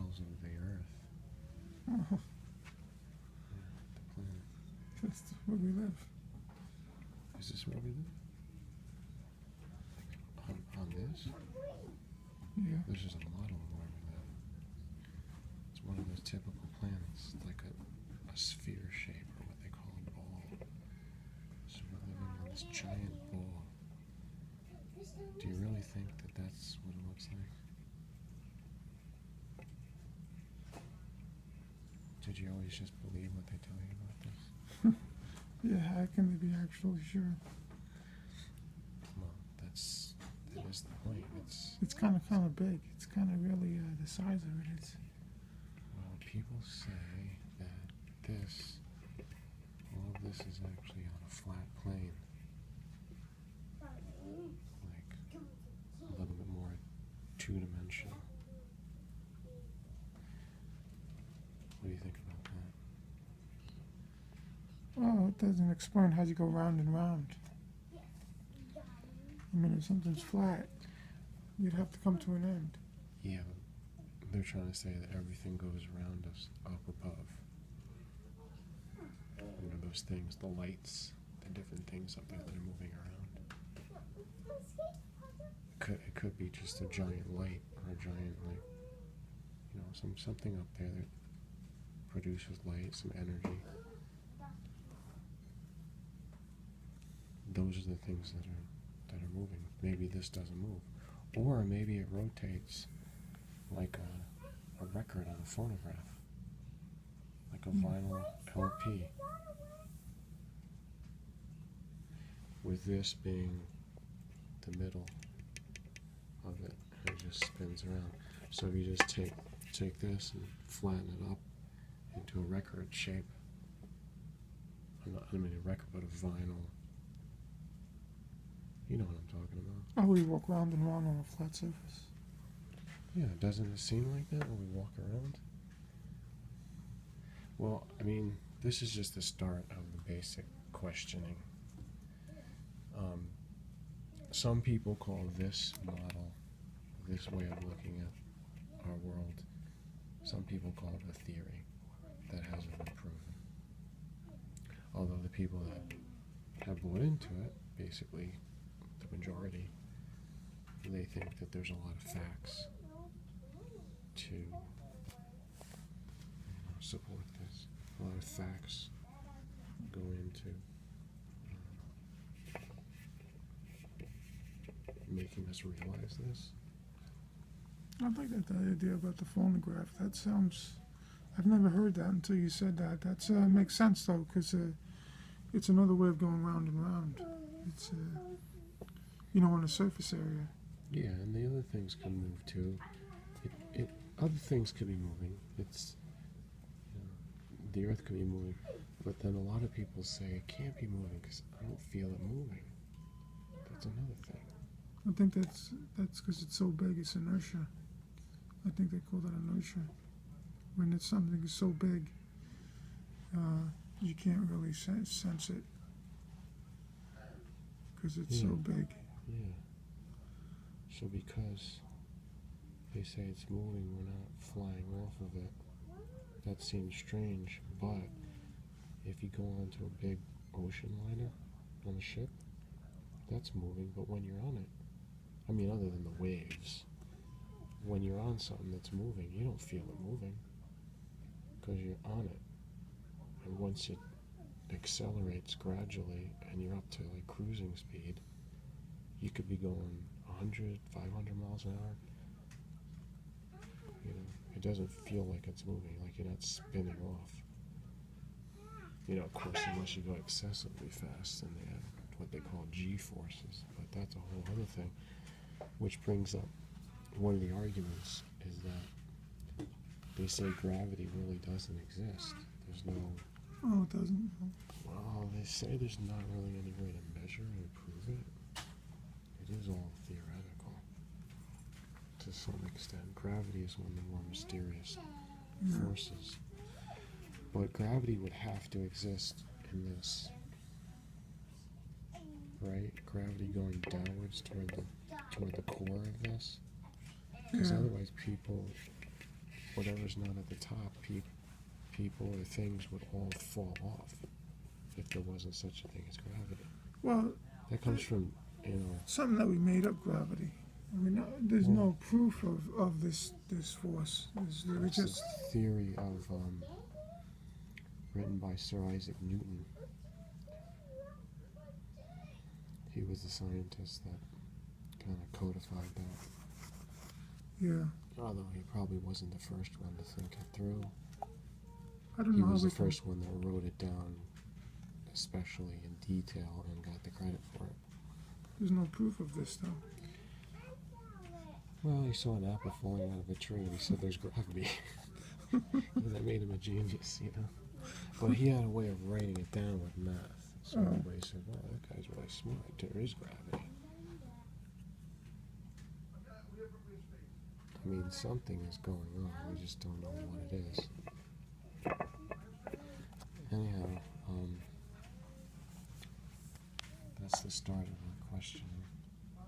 models of the Earth. Oh, Yeah, the planet. that's where we live. Is this where we live? On this? Yeah. This is a model of where we live. It's one of those typical planets. It's like a sphere shape, or what they call a ball. So we're living on this giant ball. Do you really think that that's what it looks like? Did you always just believe what they tell you about this? Yeah, how can they be actually sure? Well, that is the point. It's kind of big. It's kind of really the size of it is. Well, people say that all of this is actually on a flat plane. Like a little bit more two-dimensional. What do you think about that? Oh, it doesn't explain how you go round and round. I mean, if something's flat, you'd have to come to an end. Yeah, but they're trying to say that everything goes around us up above. You know, those things, the lights, the different things up there that are moving around. It could be just a giant light, or a giant, like, you know, something up there that produces light, some energy. Those are the things that are moving. Maybe this doesn't move, or maybe it rotates like a record on a phonograph, like a vinyl LP. With this being the middle of it, and it just spins around. So if you just take this and flatten it up into a record shape. I mean a record, but a vinyl. You know what I'm talking about. Oh, we walk round and round on a flat surface. Yeah, doesn't it seem like that when we walk around? Well, I mean, this is just the start of the basic questioning. Some people call this model, this way of looking at our world, some people call it a theory that hasn't been proven. Although the people that have bought into it, basically the majority, they think that there's a lot of facts to support this. A lot of facts go into making us realize this. I like that idea about the phonograph. That sounds... I've never heard that until you said that. That makes sense, though, because it's another way of going round and round. It's, on a surface area. Yeah, and the other things can move, too. Other things could be moving. The Earth could be moving, but then a lot of people say it can't be moving because I don't feel it moving. That's another thing. I think that's because it's so big, it's inertia. I think they call that inertia. When it's something is so big, you can't really sense it because it's so big. Yeah. So because they say it's moving, we're not flying off of it. That seems strange, but if you go onto a big ocean liner on a ship, that's moving, but when you're on it, I mean, other than the waves, when you're on something that's moving, you don't feel it moving because you're on it. And once it accelerates gradually and you're up to like cruising speed, you could be going 100, 500 miles an hour. It doesn't feel like it's moving, like you're not spinning off. Of course, unless you go excessively fast, and they have what they call G-forces, but that's a whole other thing. Which brings up one of the arguments is that they say gravity really doesn't exist. There's no... Oh, it doesn't? Well, they say there's not really any way to measure and prove it. It is all theoretical. To some extent, gravity is one of the more mysterious forces. But gravity would have to exist in this, right? Gravity going downwards toward the core of this, because otherwise people whatever's not at the top, people or things would all fall off if there wasn't such a thing as gravity. Well, That comes from, something that we made up gravity. I mean, there's no proof of this force. There it's just a theory of written by Sir Isaac Newton. He was the scientist that kind of codified that. yeah. Although he probably wasn't the first one to think it through. I don't He know how was we the first one that wrote it down, especially in detail, and got the credit for it. There's no proof of this, though. Well, he saw an apple falling out of a tree, and he said there's gravity. That made him a genius, But he had a way of writing it down with math. So everybody said, wow, that guy's really smart. There is gravity. I mean, something is going on. We just don't know what it is. Anyhow, that's the start of our questioning.